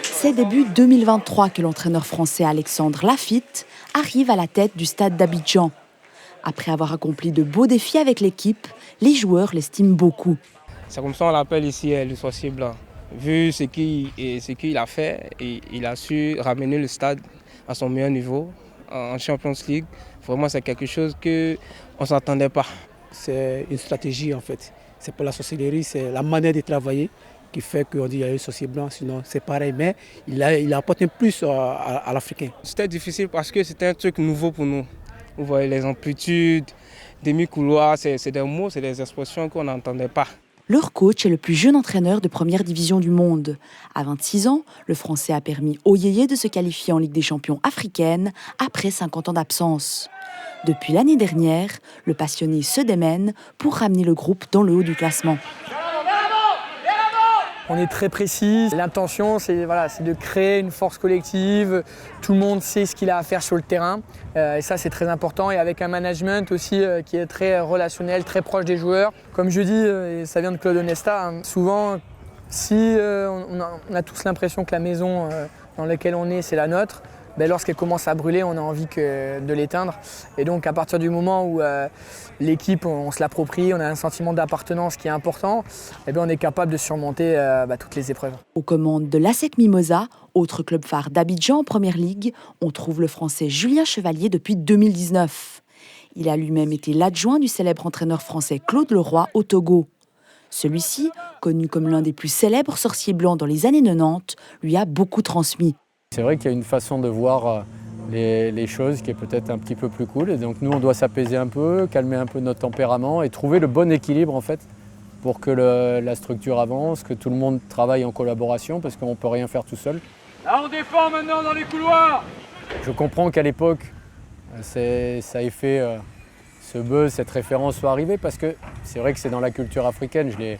C'est début 2023 que l'entraîneur français Alexandre Lafitte arrive à la tête du stade d'Abidjan. Après avoir accompli de beaux défis avec l'équipe, les joueurs l'estiment beaucoup. C'est comme ça qu'on l'appelle ici le sorcier blanc. Vu ce qu'il a fait, et il a su ramener le stade à son meilleur niveau en Champions League. Vraiment, c'est quelque chose qu'on ne s'attendait pas. C'est une stratégie en fait. C'est pas la sorcellerie, c'est la manière de travailler qui fait qu'on dit qu'il y a un sorcier blanc, sinon c'est pareil. Mais il apporte un plus à l'Africain. C'était difficile parce que c'était un truc nouveau pour nous. Vous voyez les amplitudes, demi-couloirs, c'est des mots, c'est des expressions qu'on n'entendait pas. Leur coach est le plus jeune entraîneur de première division du monde. À 26 ans, le Français a permis aux Yéyés de se qualifier en Ligue des champions africaine après 50 ans d'absence. Depuis l'année dernière, le passionné se démène pour ramener le groupe dans le haut du classement. On est très précis. L'intention, c'est de créer une force collective. Tout le monde sait ce qu'il a à faire sur le terrain. Et ça, c'est très important. Et avec un management aussi qui est très relationnel, très proche des joueurs. Comme je dis, et ça vient de Claude Onesta, souvent, si on a tous l'impression que la maison dans laquelle on est, c'est la nôtre, lorsqu'elle commence à brûler, on a envie de l'éteindre. Et donc, à partir du moment où l'équipe, on se l'approprie, on a un sentiment d'appartenance qui est important, on est capable de surmonter toutes les épreuves. Aux commandes de l'ASEC Mimosa, autre club phare d'Abidjan en Première Ligue, on trouve le Français Julien Chevalier depuis 2019. Il a lui-même été l'adjoint du célèbre entraîneur français Claude Leroy au Togo. Celui-ci, connu comme l'un des plus célèbres sorciers blancs dans les années 90, lui a beaucoup transmis. C'est vrai qu'il y a une façon de voir les choses qui est peut-être un petit peu plus cool. Et donc nous, on doit s'apaiser un peu, calmer un peu notre tempérament et trouver le bon équilibre en fait pour que la structure avance, que tout le monde travaille en collaboration parce qu'on ne peut rien faire tout seul. Là, on défend maintenant dans les couloirs. Je comprends qu'à l'époque, ça ait fait ce buzz, cette référence soit arrivée parce que c'est vrai que c'est dans la culture africaine. Je l'ai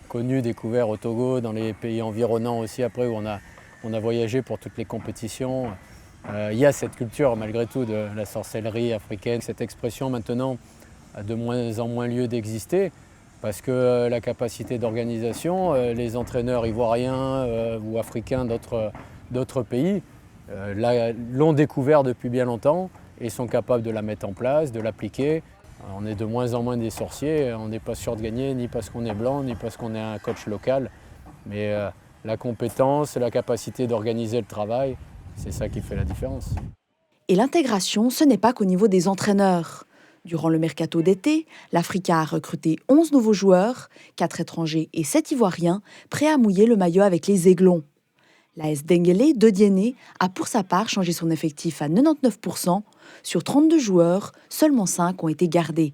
connu, découvert au Togo, dans les pays environnants aussi après où on a voyagé pour toutes les compétitions. Il y a cette culture malgré tout de la sorcellerie africaine. Cette expression maintenant a de moins en moins lieu d'exister parce que la capacité d'organisation, les entraîneurs ivoiriens ou africains d'autres pays l'ont découvert depuis bien longtemps et sont capables de la mettre en place, de l'appliquer. On est de moins en moins des sorciers, on n'est pas sûr de gagner ni parce qu'on est blanc, ni parce qu'on est un coach local. Mais la compétence, la capacité d'organiser le travail, c'est ça qui fait la différence. Et l'intégration, ce n'est pas qu'au niveau des entraîneurs. Durant le mercato d'été, l'Africa a recruté 11 nouveaux joueurs, 4 étrangers et 7 Ivoiriens, prêts à mouiller le maillot avec les Aiglons. L'AS Denguélé de Diené a pour sa part changé son effectif à 99%. Sur 32 joueurs, seulement 5 ont été gardés.